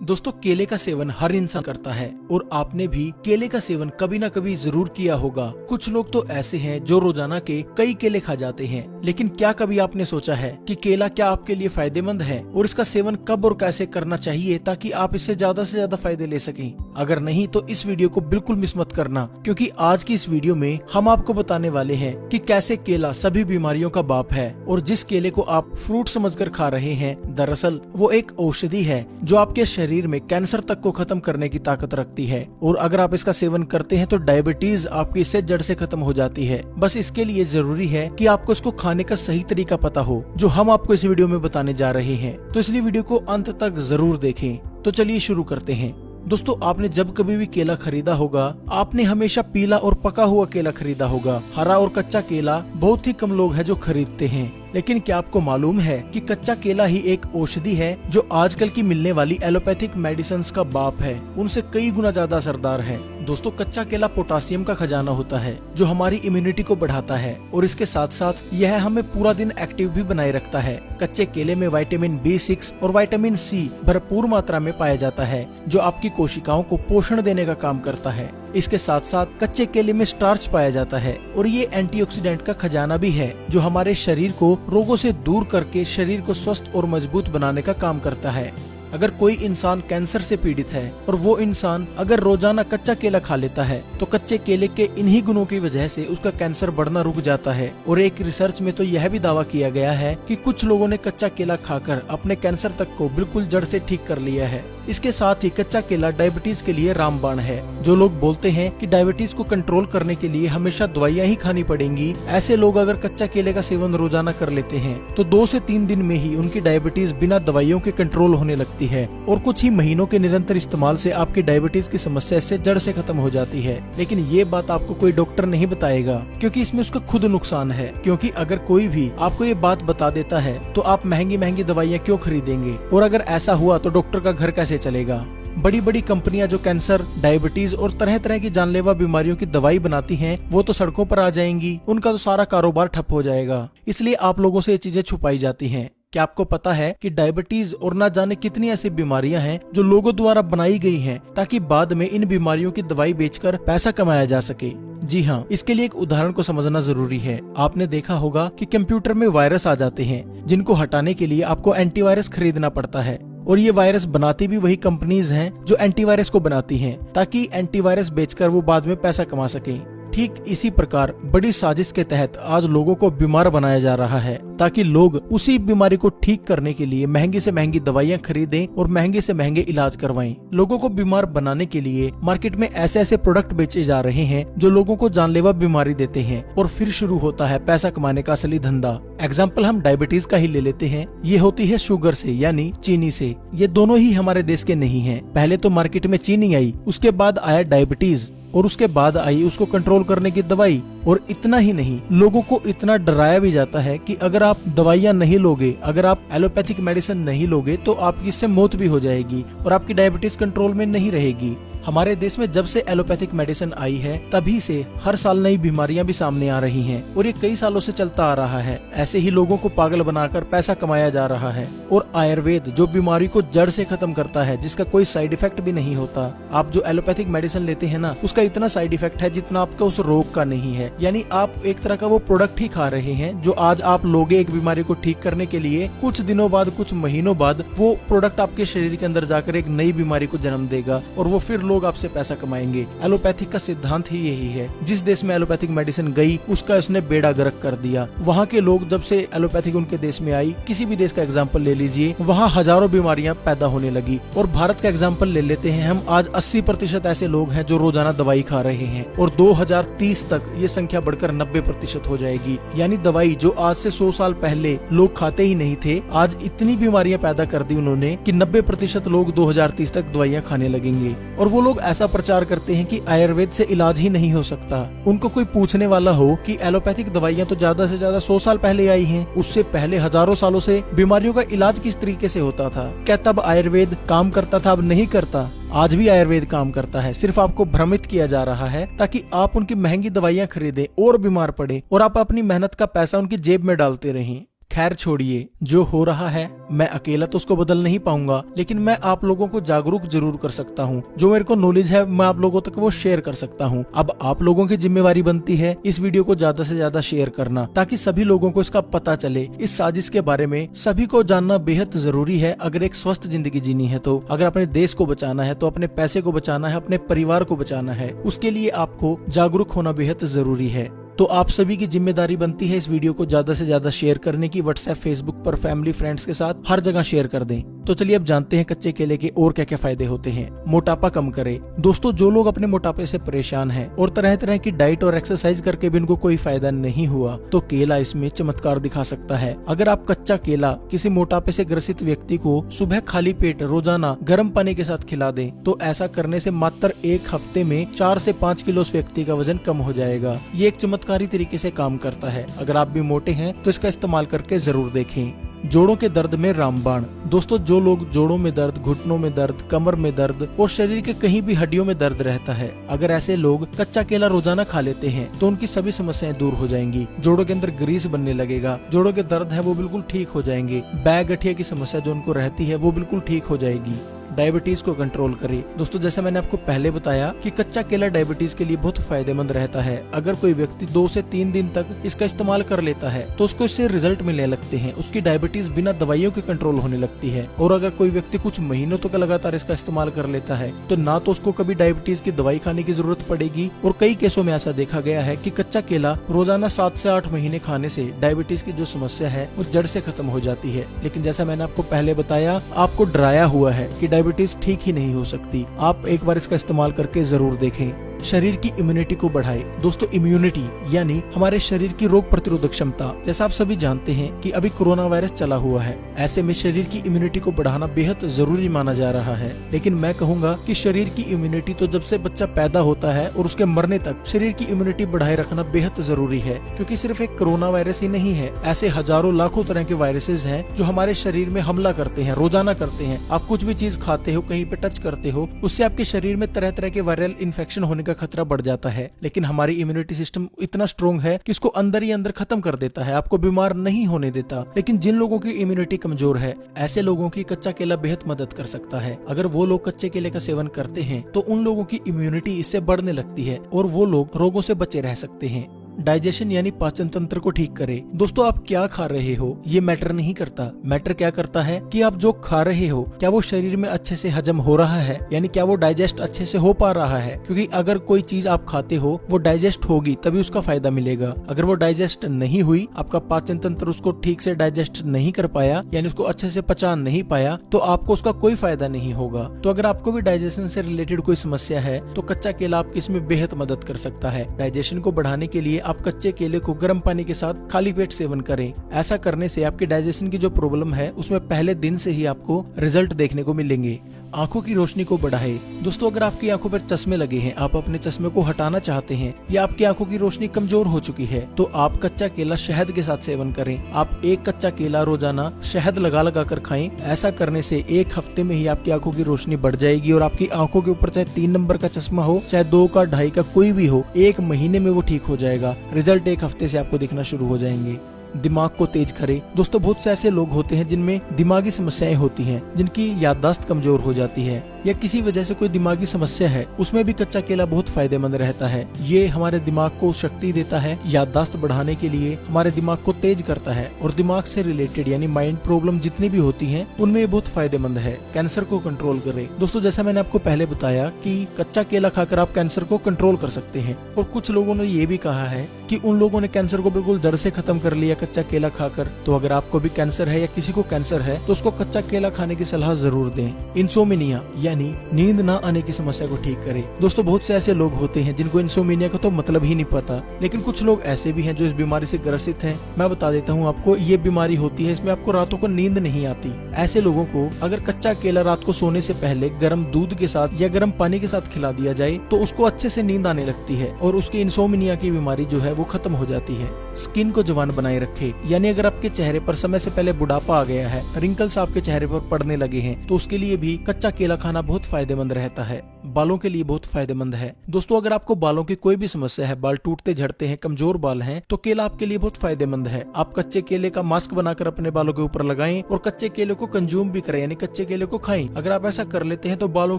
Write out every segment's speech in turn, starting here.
दोस्तों केले का सेवन हर इंसान करता है और आपने भी केले का सेवन कभी ना कभी जरूर किया होगा। कुछ लोग तो ऐसे हैं जो रोजाना के कई केले खा जाते हैं, लेकिन क्या कभी आपने सोचा है कि केला क्या आपके लिए फायदेमंद है और इसका सेवन कब और कैसे करना चाहिए ताकि आप इससे ज्यादा से ज्यादा फायदे ले सकें। अगर नहीं तो इस वीडियो को बिल्कुल मिस मत करना, क्योंकि आज की इस वीडियो में हम आपको बताने वाले हैं कि कैसे केला सभी बीमारियों का बाप है और जिस केले को आप फ्रूट समझकर खा रहे हैं दरअसल वो एक औषधि है जो आपके शरीर में कैंसर तक को खत्म करने की ताकत रखती है। और अगर आप इसका सेवन करते हैं तो डायबिटीज आपकी इससे जड़ से खत्म हो जाती है। बस इसके लिए जरूरी है कि आपको इसको खाने का सही तरीका पता हो, जो हम आपको इस वीडियो में बताने जा रहे हैं। तो इसलिए वीडियो को अंत तक जरूर देखें। तो चलिए शुरू करते हैं। दोस्तों आपने जब कभी भी केला खरीदा होगा, आपने हमेशा पीला और पका हुआ केला खरीदा होगा। हरा और कच्चा केला बहुत ही कम लोग हैं जो खरीदते हैं। लेकिन क्या आपको मालूम है कि कच्चा केला ही एक औषधि है जो आजकल की मिलने वाली एलोपैथिक मेडिसिन का बाप है, उनसे कई गुना ज्यादा असरदार है। दोस्तों कच्चा केला पोटासियम का खजाना होता है जो हमारी इम्यूनिटी को बढ़ाता है और इसके साथ साथ यह हमें पूरा दिन एक्टिव भी बनाए रखता है। कच्चे केले में विटामिन B6 और विटामिन C भरपूर मात्रा में पाया जाता है जो आपकी कोशिकाओं को पोषण देने का काम करता है। इसके साथ साथ कच्चे केले में स्टार्च पाया जाता है और ये एंटीऑक्सीडेंट का खजाना भी है जो हमारे शरीर को रोगों से दूर करके शरीर को स्वस्थ और मजबूत बनाने का काम करता है। अगर कोई इंसान कैंसर से पीड़ित है और वो इंसान अगर रोजाना कच्चा केला खा लेता है तो कच्चे केले के इन्हीं गुणों की वजह से उसका कैंसर बढ़ना रुक जाता है। और एक रिसर्च में तो यह भी दावा किया गया है कि कुछ लोगों ने कच्चा केला खाकर अपने कैंसर तक को बिल्कुल जड़ से ठीक कर लिया है। इसके साथ ही कच्चा केला डायबिटीज के लिए रामबाण है। जो लोग बोलते हैं कि डायबिटीज को कंट्रोल करने के लिए हमेशा दवाइयां ही खानी पड़ेंगी, ऐसे लोग अगर कच्चा केले का सेवन रोजाना कर लेते हैं तो 2 से 3 दिन में ही उनकी डायबिटीज बिना दवाइयों के कंट्रोल होने लगती है और कुछ ही महीनों के निरंतर इस्तेमाल से आपकी डायबिटीज की समस्या इससे जड़ से खत्म हो जाती है। लेकिन ये बात आपको कोई डॉक्टर नहीं बताएगा, क्योंकि इसमें उसका खुद नुकसान है। क्योंकि अगर कोई भी आपको ये बात बता देता है तो आप महंगी महंगी दवाइयाँ क्यों खरीदेंगे, और अगर ऐसा हुआ तो डॉक्टर का घर कैसे चलेगा। बड़ी बड़ी कंपनियां जो कैंसर, डायबिटीज और तरह तरह की जानलेवा बीमारियों की दवाई बनाती हैं, वो तो सड़कों पर आ जाएंगी, उनका तो सारा कारोबार ठप हो जाएगा। इसलिए आप लोगों से ये चीजें छुपाई जाती हैं। क्या आपको पता है कि डायबिटीज और ना जाने कितनी ऐसी बीमारियां हैं जो लोगों द्वारा बनाई गई हैं ताकि बाद में इन बीमारियों की दवाई बेचकर पैसा कमाया जा सके। जी हाँ, इसके लिए एक उदाहरण को समझना जरूरी है। आपने देखा होगा कि कंप्यूटर में वायरस आ जाते हैं जिनको हटाने के लिए आपको एंटीवायरस खरीदना पड़ता है, और ये वायरस बनाती भी वही कंपनीज हैं जो एंटीवायरस को बनाती हैं ताकि एंटीवायरस बेचकर वो बाद में पैसा कमा सके। ठीक इसी प्रकार बड़ी साजिश के तहत आज लोगों को बीमार बनाया जा रहा है ताकि लोग उसी बीमारी को ठीक करने के लिए महंगी से महंगी दवाइयां खरीदें और महंगे से महंगे इलाज करवाएं। लोगों को बीमार बनाने के लिए मार्केट में ऐसे ऐसे प्रोडक्ट बेचे जा रहे हैं जो लोगों को जानलेवा बीमारी देते हैं, और फिर शुरू होता है पैसा कमाने का असली धंधा। एग्जाम्पल हम डायबिटीज का ही ले लेते हैं। ये होती है शुगर से यानी चीनी से। ये दोनों ही हमारे देश के नहीं है। पहले तो मार्केट में चीनी आई, उसके बाद आया डायबिटीज और उसके बाद आई उसको कंट्रोल करने की दवाई। और इतना ही नहीं, लोगों को इतना डराया भी जाता है कि अगर आप दवाइयां नहीं लोगे, अगर आप एलोपैथिक मेडिसिन नहीं लोगे तो आपकी इससे मौत भी हो जाएगी और आपकी डायबिटीज कंट्रोल में नहीं रहेगी। हमारे देश में जब से एलोपैथिक मेडिसिन आई है तभी से हर साल नई बीमारियां भी सामने आ रही हैं और ये कई सालों से चलता आ रहा है। ऐसे ही लोगों को पागल बनाकर पैसा कमाया जा रहा है। और आयुर्वेद जो बीमारी को जड़ से खत्म करता है, जिसका कोई साइड इफेक्ट भी नहीं होता। आप जो एलोपैथिक मेडिसिन लेते हैं ना, उसका इतना साइड इफेक्ट है जितना आपका उस रोग का नहीं है। यानी आप एक तरह का वो प्रोडक्ट ही खा रहे हैं जो आज आप लोगे एक बीमारी को ठीक करने के लिए, कुछ दिनों बाद, कुछ महीनों बाद वो प्रोडक्ट आपके शरीर के अंदर जाकर एक नई बीमारी को जन्म देगा और वो फिर लोग आपसे पैसा कमाएंगे। एलोपैथिक का सिद्धांत ही यही है। जिस देश में एलोपैथिक मेडिसिन गई उसका इसने बेड़ा गर्क कर दिया। वहाँ के लोग जब से एलोपैथिक उनके देश में आई, किसी भी देश का एग्जाम्पल ले लीजिए, वहाँ हजारों बीमारियां पैदा होने लगी। और भारत का एग्जाम्पल ले लेते हैं हम, आज 80% ऐसे लोग हैं जो रोजाना दवाई खा रहे हैं और 2030 तक ये संख्या बढ़कर 90% हो जाएगी। यानी दवाई जो आज से 100 साल पहले लोग खाते ही नहीं थे, आज इतनी बीमारियां पैदा कर दी उन्होंने कि 90% लोग 2030 तक दवाइयां खाने लगेंगे। और वो लोग ऐसा प्रचार करते हैं कि आयुर्वेद से इलाज ही नहीं हो सकता। उनको कोई पूछने वाला हो कि एलोपैथिक दवाइयां तो ज्यादा से ज्यादा 100 साल पहले आई हैं, उससे पहले हजारों सालों से बीमारियों का इलाज किस तरीके से होता था? क्या तब आयुर्वेद काम करता था? अब नहीं करता। आज भी आयुर्वेद काम करता है, सिर्फ आपको भ्रमित किया जा रहा है ताकि आप उनकी महंगी दवाइयां खरीदें और बीमार पड़े और आप अपनी मेहनत का पैसा उनकी जेब में डालते रहें। खैर छोड़िए, जो हो रहा है मैं अकेला तो उसको बदल नहीं पाऊंगा, लेकिन मैं आप लोगों को जागरूक जरूर कर सकता हूँ। जो मेरे को नॉलेज है मैं आप लोगों तक वो शेयर कर सकता हूँ। अब आप लोगों की जिम्मेवारी बनती है इस वीडियो को ज्यादा से ज्यादा शेयर करना, ताकि सभी लोगों को इसका पता चले। इस साजिश के बारे में सभी को जानना बेहद जरूरी है अगर एक स्वस्थ जिंदगी जीनी है तो। अगर अपने देश को बचाना है तो अपने पैसे को बचाना है, अपने परिवार को बचाना है, उसके लिए आपको जागरूक होना बेहद जरूरी है। तो आप सभी की जिम्मेदारी बनती है इस वीडियो को ज्यादा से ज्यादा शेयर करने की। व्हाट्सएप, फेसबुक पर, फैमिली, फ्रेंड्स के साथ हर जगह शेयर कर दें। तो चलिए अब जानते हैं कच्चे केले के और क्या क्या फायदे होते हैं। मोटापा कम करे। दोस्तों, जो लोग अपने मोटापे से परेशान हैं और तरह तरह की डाइट और एक्सरसाइज करके भी उनको कोई फायदा नहीं हुआ, तो केला इसमें चमत्कार दिखा सकता है। अगर आप कच्चा केला किसी मोटापे से ग्रसित व्यक्ति को सुबह खाली पेट रोजाना गर्म पानी के साथ खिला दें, तो ऐसा करने से मात्र 1 हफ्ते में 4 से 5 किलो उस व्यक्ति का वजन कम हो जाएगा। ये एक चमत्कारी तरीके से काम करता है। अगर आप भी मोटे हैं तो इसका इस्तेमाल करके जरूर देखें। जोड़ों के दर्द में रामबाण। दोस्तों, जो लोग जोड़ों में दर्द, घुटनों में दर्द, कमर में दर्द और शरीर के कहीं भी हड्डियों में दर्द रहता है, अगर ऐसे लोग कच्चा केला रोजाना खा लेते हैं तो उनकी सभी समस्याएं दूर हो जाएंगी। जोड़ों के अंदर ग्रीस बनने लगेगा, जोड़ों के दर्द है वो बिल्कुल ठीक हो जाएंगे, बैक गठिया की समस्या जो उनको रहती है वो बिल्कुल ठीक हो जाएगी। डायबिटीज को कंट्रोल करे। दोस्तों, जैसे मैंने आपको पहले बताया कि कच्चा केला डायबिटीज के लिए बहुत फायदेमंद रहता है। अगर कोई व्यक्ति 2 से 3 दिन तक इसका इस्तेमाल कर लेता है तो उसको इससे रिजल्ट मिलने लगते हैं, उसकी डायबिटीज बिना दवाइयों के कंट्रोल होने लगती है। और अगर कोई व्यक्ति कुछ महीनों तक लगातार इसका इस्तेमाल कर लेता है तो ना तो उसको कभी डायबिटीज की दवाई खाने की जरूरत पड़ेगी, और कई केसों में ऐसा देखा गया है कि कच्चा केला रोजाना 7 से 8 महीने खाने से डायबिटीज की जो समस्या है वो जड़ से खत्म हो जाती है। लेकिन जैसा मैंने आपको पहले बताया, आपको डराया हुआ है कि डायबिटीज ठीक ही नहीं हो सकती। आप एक बार इसका इस्तेमाल करके जरूर देखें। शरीर की इम्यूनिटी को बढ़ाए। दोस्तों, इम्यूनिटी यानी हमारे शरीर की रोग प्रतिरोधक क्षमता। जैसा आप सभी जानते हैं कि अभी कोरोना वायरस चला हुआ है, ऐसे में शरीर की इम्यूनिटी को बढ़ाना बेहद जरूरी माना जा रहा है। लेकिन मैं कहूंगा कि शरीर की इम्यूनिटी तो जब से बच्चा पैदा होता है और उसके मरने तक शरीर की इम्यूनिटी बढ़ाए रखना बेहद जरूरी है, क्योंकि सिर्फ एक कोरोना वायरस ही नहीं है, ऐसे हजारों लाखों तरह के वायरसेस हैं जो हमारे शरीर में हमला करते हैं, रोजाना करते हैं। आप कुछ भी चीज खाते हो, कहीं पे टच करते हो, उससे आपके शरीर में तरह तरह के वायरल इन्फेक्शन होने का खतरा बढ़ जाता है। लेकिन हमारी इम्यूनिटी सिस्टम इतना स्ट्रॉन्ग है कि इसको अंदर ही अंदर खत्म कर देता है, आपको बीमार नहीं होने देता। लेकिन जिन लोगों की इम्यूनिटी कमजोर है, ऐसे लोगों की कच्चा केला बेहद मदद कर सकता है। अगर वो लोग कच्चे केले का सेवन करते हैं तो उन लोगों की इम्यूनिटी इससे बढ़ने लगती है और वो लोग रोगों से बचे रह सकते हैं। डाइजेशन यानी पाचन तंत्र को ठीक करे। दोस्तों, आप क्या खा रहे हो ये मैटर नहीं करता। मैटर क्या करता है कि आप जो खा रहे हो क्या वो शरीर में अच्छे से हजम हो रहा है, यानी क्या वो डाइजेस्ट अच्छे से हो पा रहा है। क्योंकि अगर कोई चीज आप खाते हो वो डाइजेस्ट होगी तभी उसका फायदा मिलेगा। अगर वो डाइजेस्ट नहीं हुई, आपका पाचन तंत्र उसको ठीक से डाइजेस्ट नहीं कर पाया, यानी उसको अच्छे से पचा नहीं पाया, तो आपको उसका कोई फायदा नहीं होगा। तो अगर आपको भी डाइजेशन से रिलेटेड कोई समस्या है तो कच्चा केला आपकी इसमें बेहद मदद कर सकता है। डाइजेशन को बढ़ाने के लिए आप कच्चे केले को गर्म पानी के साथ खाली पेट सेवन करें। ऐसा करने से आपके डाइजेशन की जो प्रॉब्लम है उसमें पहले दिन से ही आपको रिजल्ट देखने को मिलेंगे। आंखों की रोशनी को बढ़ाए। दोस्तों, अगर आपकी आंखों पर चश्मे लगे हैं, आप अपने चश्मे को हटाना चाहते हैं या आपकी आंखों की रोशनी कमजोर हो चुकी है, तो आप कच्चा केला शहद के साथ सेवन करें। आप 1 कच्चा केला रोजाना शहद लगा लगा कर खाएं। ऐसा करने से 1 हफ्ते में ही आपकी आंखों की रोशनी बढ़ जाएगी और आपकी आंखों के ऊपर चाहे 3 नंबर का चश्मा हो, चाहे 2 का, 2.5 का, कोई भी हो, 1 महीने में वो ठीक हो जाएगा। रिजल्ट 1 हफ्ते से आपको दिखना शुरू हो जाएंगे। दिमाग को तेज करे। दोस्तों, बहुत से ऐसे लोग होते हैं जिनमें दिमागी समस्याएं होती हैं, जिनकी याददाश्त कमजोर हो जाती है या किसी वजह से कोई दिमागी समस्या है, उसमें भी कच्चा केला बहुत फायदेमंद रहता है। ये हमारे दिमाग को शक्ति देता है, याददाश्त बढ़ाने के लिए हमारे दिमाग को तेज करता है और दिमाग से रिलेटेड यानी माइंड प्रॉब्लम जितनी भी होती हैं उनमें ये बहुत फायदेमंद है। कैंसर को कंट्रोल करे। दोस्तों, जैसा मैंने आपको पहले बताया कि कच्चा केला खाकर आप कैंसर को कंट्रोल कर सकते हैं, और कुछ लोगों ने ये भी कहा है कि उन लोगों ने कैंसर को बिल्कुल जड़ से खत्म कर लिया कच्चा केला खाकर। तो अगर आपको भी कैंसर है या किसी को कैंसर है तो उसको कच्चा केला खाने की सलाह जरूर दें। इंसोमिनिया यानी नींद ना आने की समस्या को ठीक करे। दोस्तों, बहुत से ऐसे लोग होते हैं जिनको इंसोमिनिया का तो मतलब ही नहीं पता, लेकिन कुछ लोग ऐसे भी हैं जो इस बीमारी से ग्रसित हैं। मैं बता देता हूँ आपको, ये बीमारी होती है, इसमें आपको रातों को नींद नहीं आती। ऐसे लोगों को अगर कच्चा केला रात को सोने से पहले गर्म दूध के साथ या गर्म पानी के साथ खिला दिया जाए तो उसको अच्छे से नींद आने लगती है और उसकी इंसोमिनिया की बीमारी जो है वो खत्म हो जाती है। स्किन को जवान बनाए रखे, यानी अगर आपके चेहरे पर समय से पहले बुढ़ापा आ गया है, रिंकल्स आपके चेहरे पर पड़ने लगे हैं, तो उसके लिए भी कच्चा केला खाना बहुत फायदेमंद रहता है। बालों के लिए बहुत फायदेमंद है। दोस्तों अगर आपको बालों की कोई भी समस्या है, बाल टूटते झड़ते हैं, कमजोर बाल हैं, तो केला आपके लिए बहुत फायदेमंद है। आप कच्चे केले का मास्क बनाकर अपने बालों के ऊपर लगाएं और कच्चे केले को कंज्यूम भी करें, यानी कच्चे केले को खाएं। अगर आप ऐसा कर लेते हैं तो बालों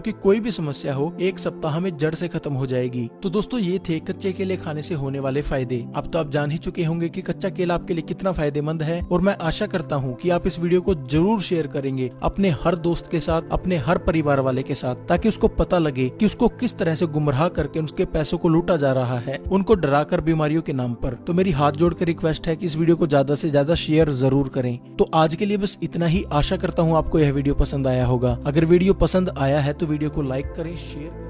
की कोई भी समस्या हो 1 सप्ताह में जड़ से खत्म हो जाएगी। तो दोस्तों ये थे कच्चे केले खाने से होने वाले फायदे। अब तो आप जान ही चुके होंगे कि कच्चा केला आपके लिए कितना फायदेमंद है, और मैं आशा करता हूँ कि आप इस वीडियो को जरूर शेयर करेंगे अपने हर दोस्त के साथ, अपने हर परिवार वाले के साथ, ताकि उसको पता लगे कि उसको किस तरह से गुमराह करके उसके पैसों को लूटा जा रहा है, उनको डराकर बीमारियों के नाम पर। तो मेरी हाथ जोड़कर रिक्वेस्ट है कि इस वीडियो को ज्यादा से ज्यादा शेयर जरूर करें। तो आज के लिए बस इतना ही। आशा करता हूँ आपको यह वीडियो पसंद आया होगा। अगर वीडियो पसंद आया है तो वीडियो को लाइक करें, शेयर करें।